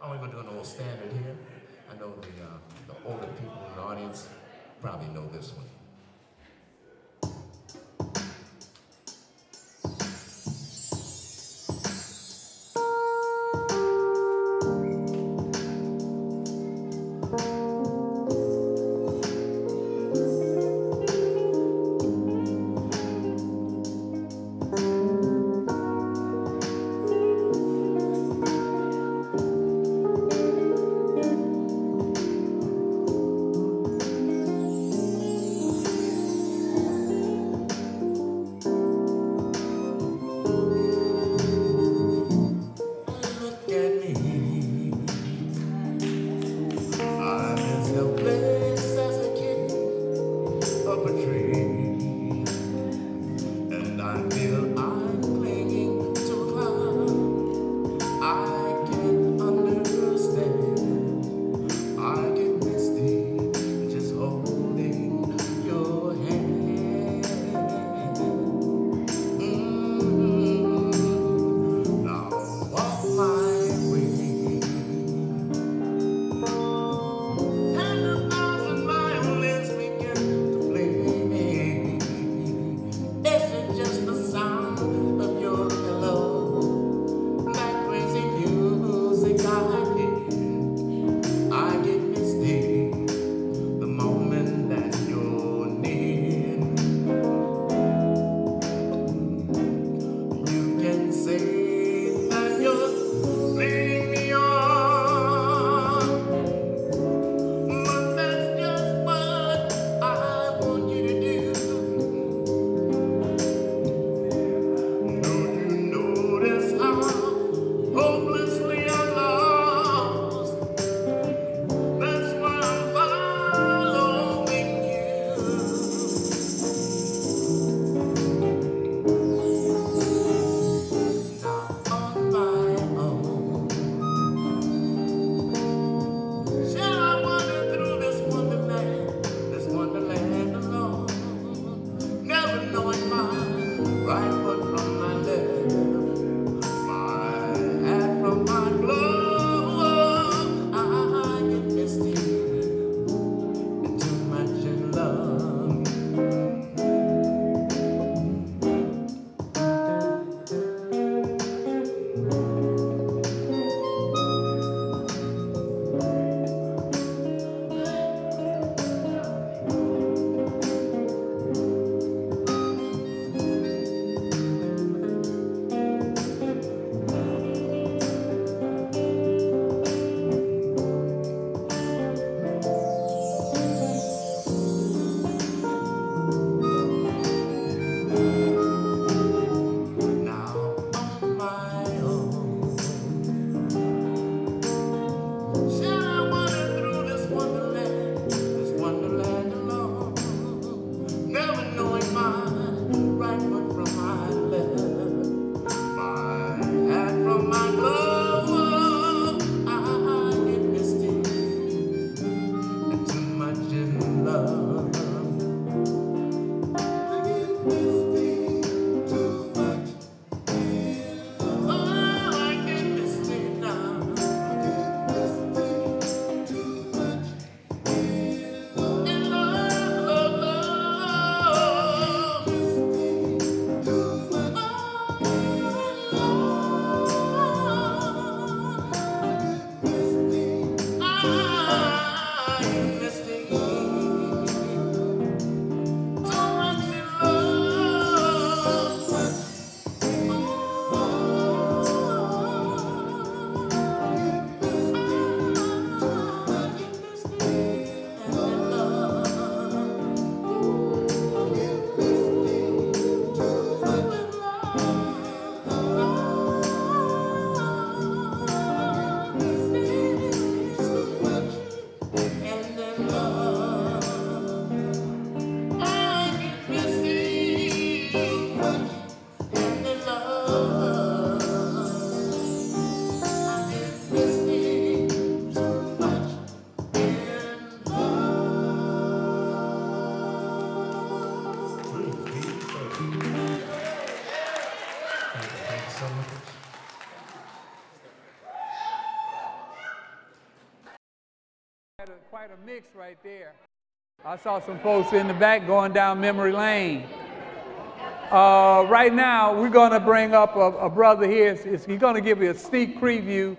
I'm going to do an old standard here. I know the older people in the audience probably know this one. Quite a mix right there. I saw some folks in the back going down memory lane. Right now, we're going to bring up a brother here. He's going to give you a sneak preview.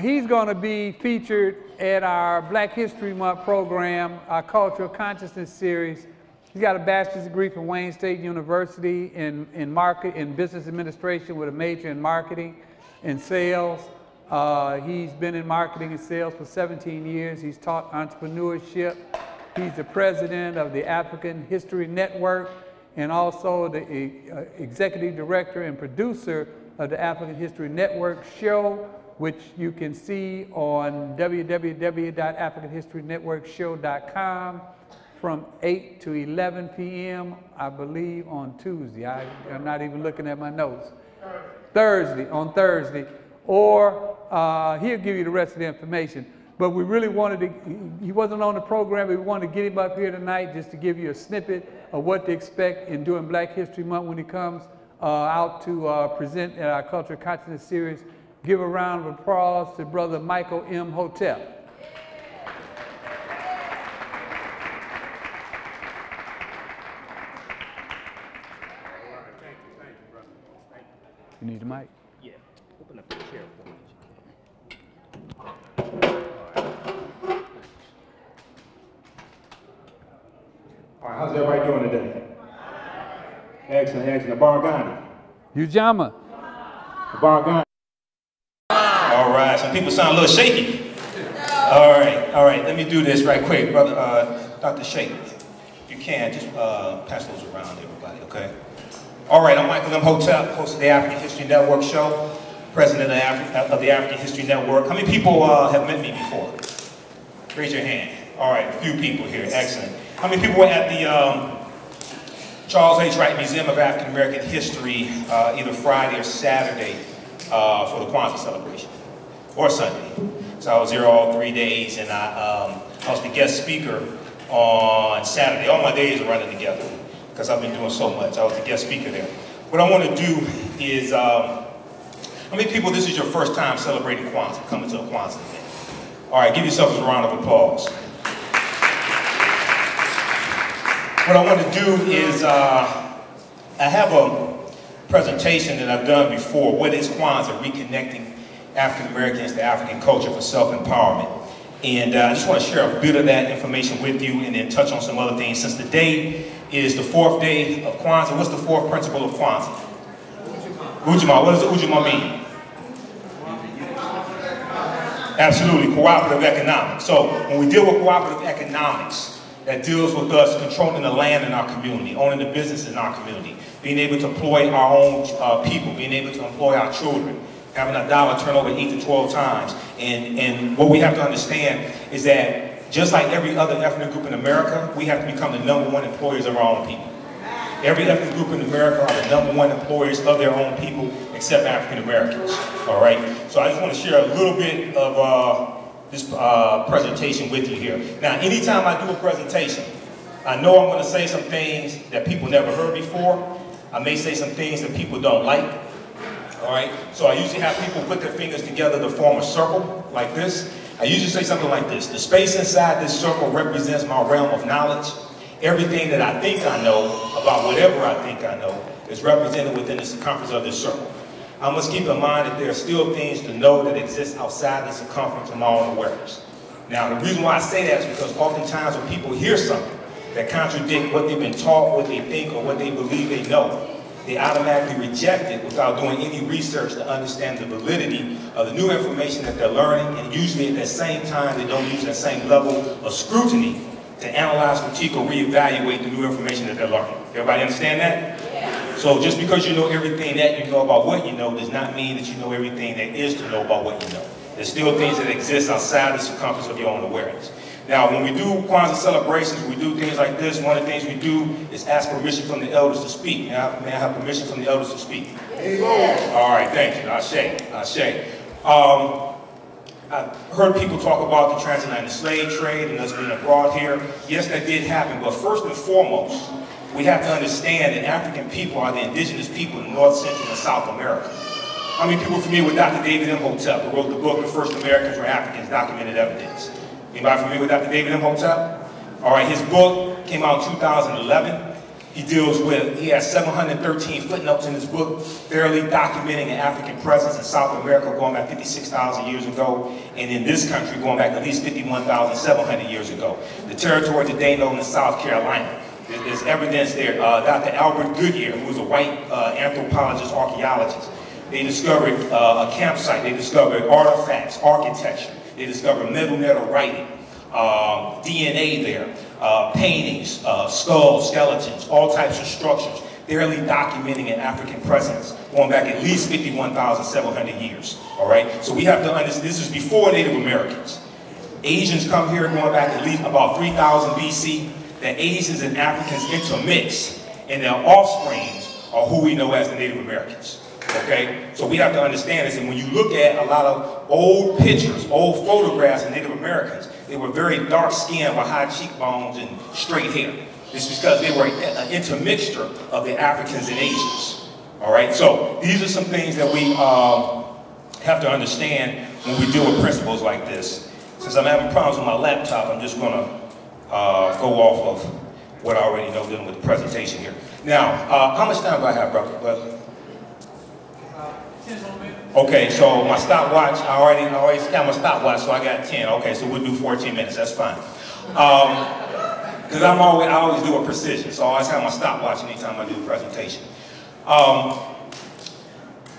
He's going to be featured at our Black History Month program, our Cultural Consciousness series. He's got a bachelor's degree from Wayne State University in business administration with a major in marketing and sales. He's been in marketing and sales for 17 years. He's taught entrepreneurship. He's the president of the African History Network and also the executive director and producer of the African History Network show, which you can see on www.africanhistorynetworkshow.com from 8 to 11 p.m., I believe, on Tuesday. I'm not even looking at my notes. On Thursday. Or he'll give you the rest of the information. But we really wanted to, he wasn't on the program, but we wanted to get him up here tonight just to give you a snippet of what to expect in doing Black History Month when he comes out to present at our Cultural Consciousness series. Give a round of applause to Brother Michael M. Hotep. You need the mic? Yeah. Open up the chair for me. All right, how's everybody doing today? Excellent, excellent. Bargani. Ujama. Bargani. All right, some people sound a little shaky. All right. Let me do this right quick, brother. Dr. Sheikh, if you can, just pass those around everybody, okay? All right, I'm Michael M. Hotep, host of the African History Network show, president of the African History Network. How many people have met me before? Raise your hand. All right, a few people here, excellent. How many people were at the Charles H. Wright Museum of African American History either Friday or Saturday for the Kwanzaa celebration, or Sunday? So I was there all 3 days, and I was the guest speaker on Saturday. All my days are running together, because I've been doing so much. I was the guest speaker there. What I want to do is, how many people, this is your first time celebrating Kwanzaa, coming to a Kwanzaa event? All right, give yourselves a round of applause. What I want to do is, I have a presentation that I've done before. What is Kwanzaa? Reconnecting African Americans to African culture for self-empowerment. And I just want to share a bit of that information with you and then touch on some other things. Since today is the 4th day of Kwanzaa, what's the 4th principle of Kwanzaa? Ujima. What does Ujima mean? Absolutely, cooperative economics. So when we deal with cooperative economics, that deals with us controlling the land in our community, owning the business in our community, being able to employ our own people, being able to employ our children, having a dollar turn over 8 to 12 times. And what we have to understand is that just like every other ethnic group in America, we have to become the #1 employers of our own people. Every ethnic group in America are the #1 employers of their own people, except African Americans. All right. So I just want to share a little bit of this presentation with you here. Now, anytime I do a presentation, I know I'm going to say some things that people never heard before. I may say some things that people don't like. All right. So I usually have people put their fingers together to form a circle like this. I usually say something like this: the space inside this circle represents my realm of knowledge. Everything that I think I know about whatever I think I know is represented within the circumference of this circle. I must keep in mind that there are still things to know that exist outside the circumference of my own awareness. Now, the reason why I say that is because oftentimes when people hear something that contradicts what they've been taught, what they think, or what they believe they know, they automatically reject it without doing any research to understand the validity of the new information that they're learning, and usually at that same time they don't use that same level of scrutiny to analyze, critique, or reevaluate the new information that they're learning. Everybody understand that? Yeah. So just because you know everything that you know about what you know does not mean that you know everything there is to know about what you know. There's still things that exist outside the circumference of your own awareness. Now, when we do Kwanzaa celebrations, we do things like this. One of the things we do is ask permission from the elders to speak. Now, may I have permission from the elders to speak? Yeah. All right, thank you. Ashe. I've heard people talk about the transatlantic slave trade and us being abroad here. Yes, that did happen, but first and foremost, we have to understand that African people are the indigenous people in North, Central, and South America. How many people are familiar with Dr. David M. Hotep, who wrote the book, The First Americans Were Africans, Documented Evidence? Anybody familiar with Dr. David Imhotep? All right, his book came out in 2011. He has 713 footnotes in his book, thoroughly documenting an African presence in South America going back 56,000 years ago, and in this country going back at least 51,700 years ago. The territory today known as South Carolina. There's evidence there. Dr. Albert Goodyear, who was a white anthropologist, archaeologist, they discovered a campsite. They discovered artifacts, architecture. They discovered metal writing, DNA there, paintings, skulls, skeletons, all types of structures, thoroughly documenting an African presence going back at least 51,700 years. All right, so we have to understand this is before Native Americans. Asians come here going back at least about 3000 BC. The Asians and Africans intermix, and their offsprings are who we know as the Native Americans. Okay, so we have to understand this, and when you look at a lot of old pictures, old photographs of Native Americans, they were very dark-skinned with high cheekbones and straight hair. This is because they were an intermixture of the Africans and Asians. All right, so these are some things that we have to understand when we deal with principles like this. Since I'm having problems with my laptop, I'm just going to go off of what I already know dealing with the presentation here. Now, how much time do I have, brother? Okay, so my stopwatch, I already scanned my stopwatch, so I got 10. Okay, so we'll do 14 minutes, that's fine. Because I always do a precision, so I always have my stopwatch anytime I do a presentation.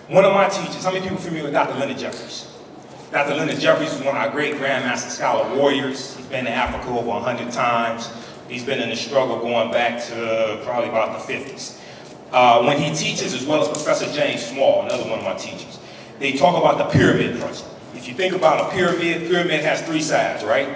One of my teachers, how many people are familiar with Dr. Leonard Jeffries? Dr. Leonard Jeffries is one of our great Grandmaster Scholar warriors. He's been to Africa over 100 times. He's been in the struggle going back to probably about the 50s. When he teaches, as well as Professor James Small, another one of my teachers, they talk about the pyramid principle. If you think about a pyramid has 3 sides, right?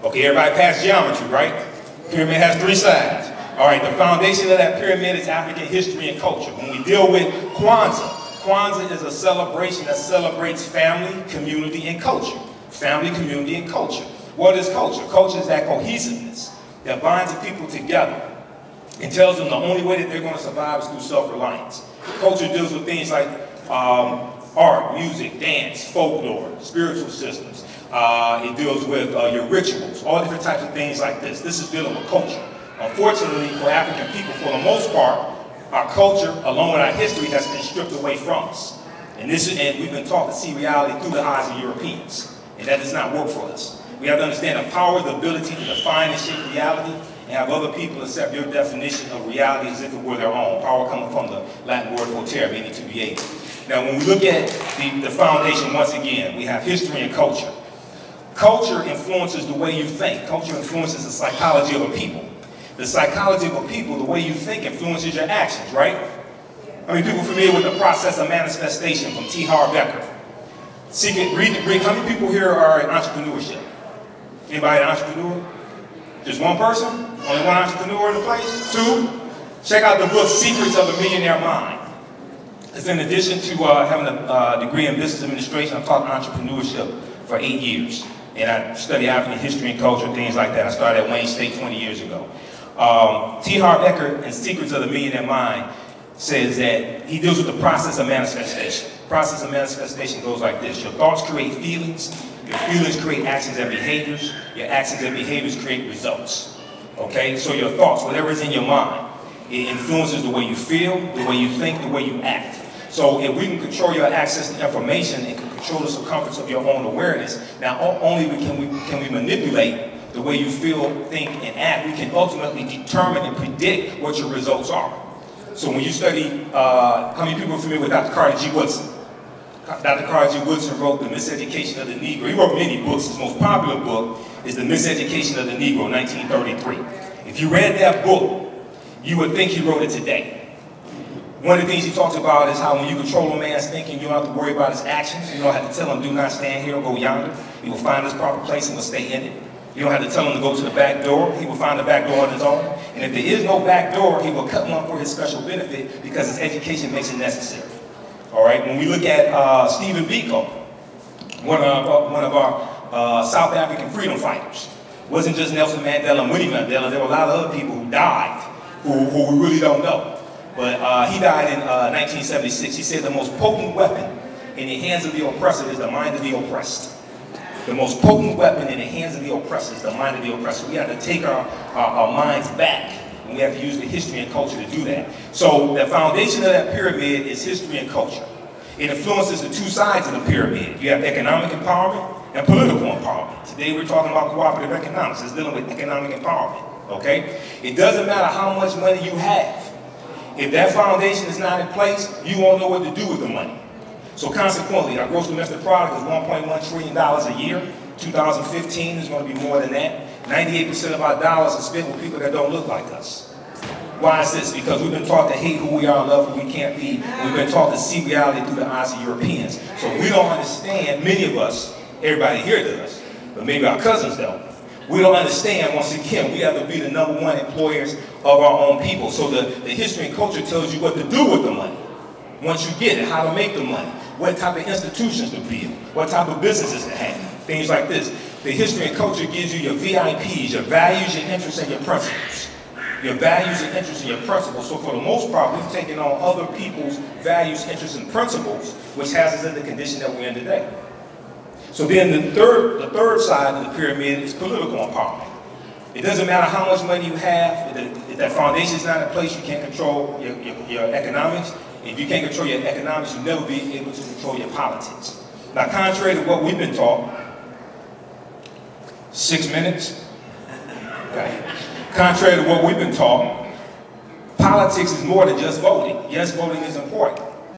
Okay, everybody passed geometry, right? Pyramid has 3 sides. All right, the foundation of that pyramid is African history and culture. When we deal with Kwanzaa, Kwanzaa is a celebration that celebrates family, community, and culture. Family, community, and culture. What is culture? Culture is that cohesiveness that binds the people together and tells them the only way that they're going to survive is through self-reliance. Culture deals with things like art, music, dance, folklore, spiritual systems. It deals with your rituals, all different types of things like this. This is dealing with culture. Unfortunately, for African people, for the most part, our culture, along with our history, has been stripped away from us. And we've been taught to see reality through the eyes of Europeans. And that does not work for us. We have to understand the power, the ability to define and shape reality, and have other people accept your definition of reality as if it were their own. Power coming from the Latin word potere, meaning to be able. Now, when we look at the foundation, once again, we have history and culture. Culture influences the way you think. Culture influences the psychology of a people. The psychology of a people, the way you think, influences your actions, right? I mean, people familiar with the process of manifestation from T. Harv Eker. Read the Greek. How many people here are in entrepreneurship? Anybody an entrepreneur? Just one person? Only one entrepreneur in the place? 2? Check out the book, Secrets of a Millionaire Mind. It's in addition to having a degree in business administration, I've taught entrepreneurship for 8 years. And I studied African history and culture, things like that. I started at Wayne State 20 years ago. T. Harv Eker in Secrets of the Millionaire Mind says that he deals with the process of manifestation. The process of manifestation goes like this. Your thoughts create feelings. Your feelings create actions and behaviors. Your actions and behaviors create results. Okay? So your thoughts, whatever is in your mind, it influences the way you feel, the way you think, the way you act. So if we can control your access to information and can control the circumference of your own awareness, not only can we manipulate the way you feel, think, and act, we can ultimately determine and predict what your results are. So when you study, how many people are familiar with Dr. Carter G. Woodson? Dr. Carter G. Woodson wrote The Miseducation of the Negro. He wrote many books. His most popular book is The Miseducation of the Negro, 1933. If you read that book, you would think he wrote it today. One of the things he talks about is how when you control a man's thinking, you don't have to worry about his actions. You don't have to tell him, do not stand here or go yonder. He will find his proper place and will stay in it. You don't have to tell him to go to the back door. He will find the back door on his own. And if there is no back door, he will cut him up for his special benefit because his education makes it necessary. All right, when we look at Stephen Biko, one of our South African freedom fighters, it wasn't just Nelson Mandela and Winnie Mandela. There were a lot of other people who died who we really don't know. But he died in 1976. He said the most potent weapon in the hands of the oppressor is the mind of the oppressed. The most potent weapon in the hands of the oppressor is the mind of the oppressor. We have to take our minds back, and we have to use the history and culture to do that. So the foundation of that pyramid is history and culture. It influences the two sides of the pyramid. You have economic empowerment and political empowerment. Today we're talking about cooperative economics. It's dealing with economic empowerment, okay? It doesn't matter how much money you have. If that foundation is not in place, you won't know what to do with the money. So consequently, our gross domestic product is $1.1 trillion a year. 2015 is going to be more than that. 98% of our dollars are spent with people that don't look like us. Why is this? Because we've been taught to hate who we are and love who we can't be. We've been taught to see reality through the eyes of Europeans. So we don't understand, many of us, everybody here does, but maybe our cousins don't. We don't understand, once again, we have to be the #1 employers of our own people. So the history and culture tells you what to do with the money. Once you get it, how to make the money, what type of institutions to build, what type of businesses to have, things like this. The history and culture gives you your VIPs, your values, your interests, and your principles. Your values and interests and your principles. So for the most part, we've taken on other people's values, interests, and principles, which has us in the condition that we're in today. So then the third side of the pyramid is political empowerment. It doesn't matter how much money you have, if that foundation is not in place, you can't control your economics. If you can't control your economics, you'll never be able to control your politics. Now, contrary to what we've been taught, 6 minutes, okay. Contrary to what we've been taught, politics is more than just voting. Yes, voting is important.